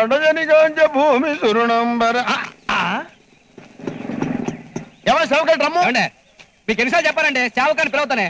అడజనిగాంజ భూమి సురుణంబర. ఎవరు సేవకాయ డ్రమ్ము? మీకు ఎన్నిసార్లు చెప్పారండి సేవకాన్ని పిలవుతానే.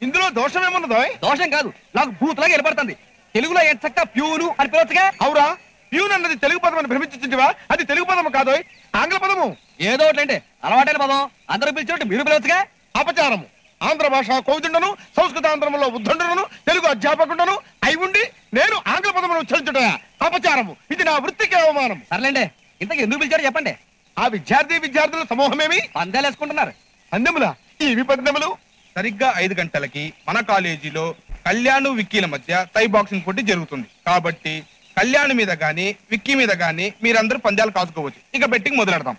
ఇందులో దోషం ఏమున్నదో? దోషం కాదు, నాకు భూతులాగా వెళ్ళబడుతుంది. తెలుగులో ఎంత చక్క ప్యూను అని పిలవచ్చుగా. అవురా, ప్యూన్ అన్నది తెలుగు పదం అని భ్రమించుంటివా? అది తెలుగు పదము కాదు, ఆంగ్ల పదము. ఏదో ఒకటి అలవాటైన పదం, అందరూ పిలిచినట్టు మీరు పిలవచ్చుగా. అపచారము. ఆంధ్ర భాష కౌతుండను, సంస్కృతాంధ్రములో ఉద్దండులను, తెలుగు అధ్యాపకుండను అయి ఉండి నేను ఆంగ్ల పదమును ఉచ్చరించుటయా అపచారము. ఇది నా వృత్తికి అవమానం. సర్లేండి, ఇంతకు ఎందుకు పిలిచారు చెప్పండి. ఆ విద్యార్థుల సమూహమేమి పందాలు వేసుకుంటున్నారు. పందెములా? ఇవి పందెములు. సరిగ్గా 5 గంటలకి మన కాలేజీలో కళ్యాణ్ విక్కీల మధ్య టై బాక్సింగ్ పోటీ జరుగుతుంది. కాబట్టి కళ్యాణ్ మీద గానీ విక్కీ మీద గానీ మీరందరూ పందాలు కాసుకోవచ్చు. ఇక బెట్టింగ్ మొదలెడదాం.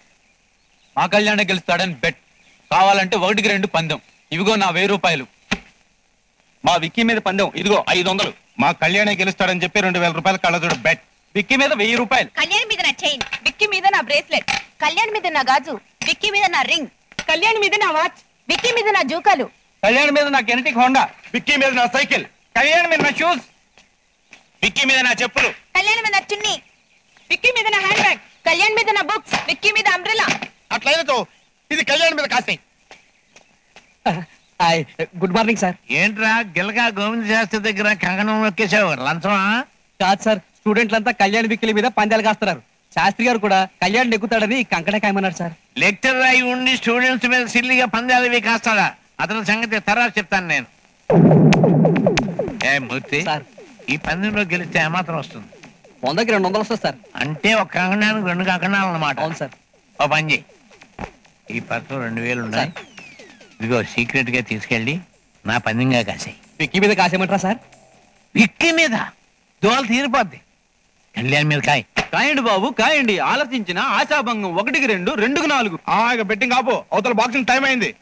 మా కళ్యాణ్ గెలుస్తాడని బెట్. కావాలంటే 1కి 2 పందెం. ఇవిగో నా 1000 రూపాయలు. మా విక్కీ మీద పందెం ఇదిగో 500. మా కళ్యాణ్ గెలుస్తాడని చెప్పి 2000 రూపాయలు కళ్ళజోడు బెట్. విక్కీ మీద 1000 రూపాయలు. కళ్యాణ్ మీద నా చైన్, విక్కీ మీద నా బ్రేస్లెట్. కళ్యాణ్ మీద నా గాజు, విక్కీ మీద నా రింగ్. కళ్యాణ్ మీద నా వాచ్, విక్కీ మీద నా జూకాలు. కళ్యాణ్ మీద నా కెనటిక్ హోండా. విక్కీ మీద నా సైకిల్. కళ్యాణ్ మీద నా షూస్. విక్కీ మీద నా చెప్పులు. కళ్యాణ్ మీద నా చున్నీ, విక్కీ మీద నా హ్యాండ్ బ్యాగ్. కళ్యాణ్ మీద నా బుక్స్, విక్కీ మీద అంబ్రెలా. అట్లయినతో ఇది కళ్యాణ్ మీద కాసే. Good morning sir. ఏంట్రా గిలకా గోవింద శాస్త్రి దగ్గర కంకణం నొక్కేసావు, లంచమా? కాదు సార్, స్టూడెంట్లంతా కళ్యాణ్ విక్కీల మీద పందాలు కాస్తున్నారు. శాస్త్రి గారు కూడా కళ్యాణ్ నెగ్గుతాడని కంకణ కాయమన్నాడు సార్. లెక్చరర్ అయి ఉండి స్టూడెంట్స్ మీద సిల్లిగా పందాలు ఇవి కాస్తాడా? అతని సంగతి తర్వాత చెప్తాను నేను. ఏ మూర్తి సార్, ఈ పందెంలో గెలిస్తే ఏమాత్రం వస్తుంది? 100కి 200 వస్తుంది సార్. అంటే ఒక కంకణానికి 2 కంకణాలు అన్నమాట. అవును సార్. ఓ పని చేయి, ఈ పర్సు 2000 ఉన్నాయి. ఇదిగో సీక్రెట్ గా తీసుకెళ్ళి నా పందెంగా కాసాయి. విక్కీ మీద కాసేయమంటారా సార్? విక్కీ మీద దోలు తీరిపోద్ది. కళ్యాణ్ మీద కాయ. కాయండి బాబు కాయండి. ఆలోచించిన ఆశాభంగం 1కి 2, 2కి 4. ఇక బెట్టింగ్ ఆపు, అవతల బాక్సింగ్ టైం అయింది.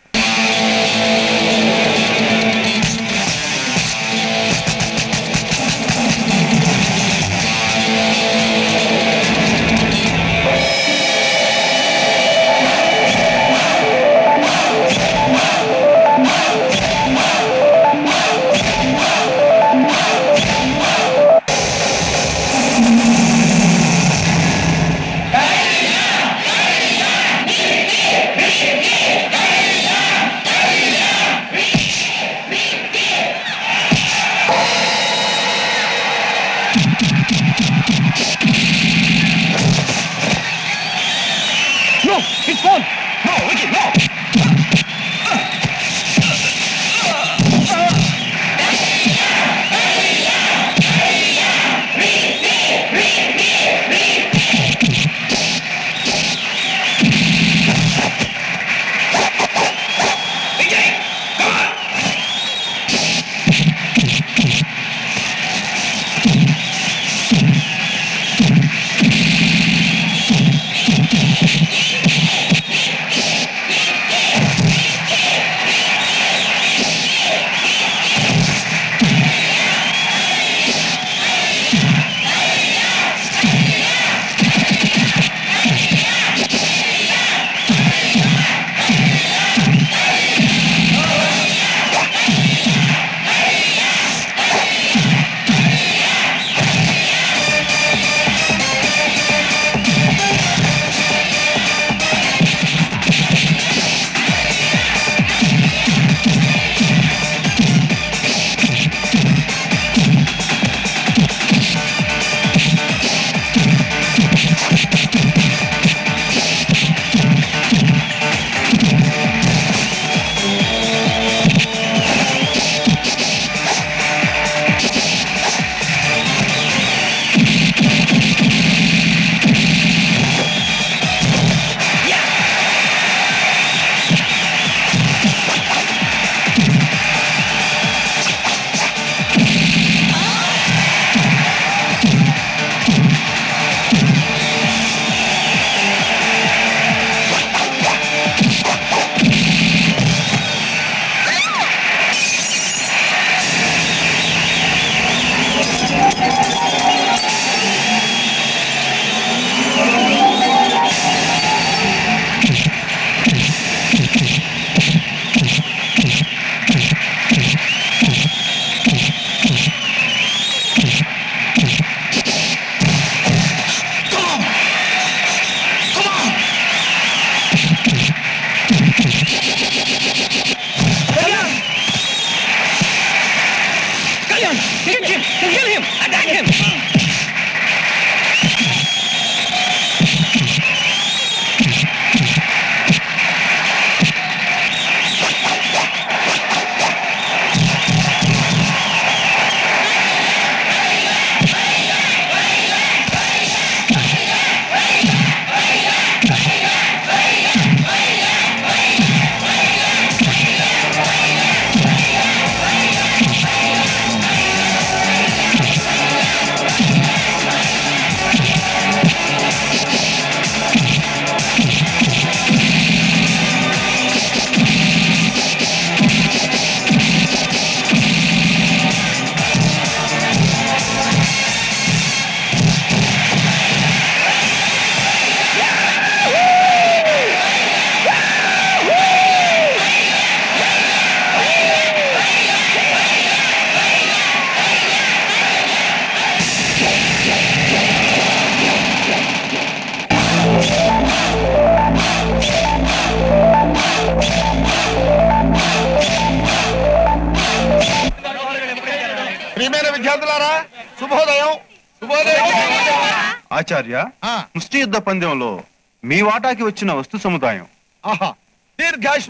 ప్రియమైన విద్యార్థులారా శుభోదయం. శుభోదయం. ఆచార్య, ఆ, ముష్టి యుద్ధ పందెంలో మీ వాటాకి వచ్చిన వస్తు సముదాయం ఆహా దీర్ఘాయుష్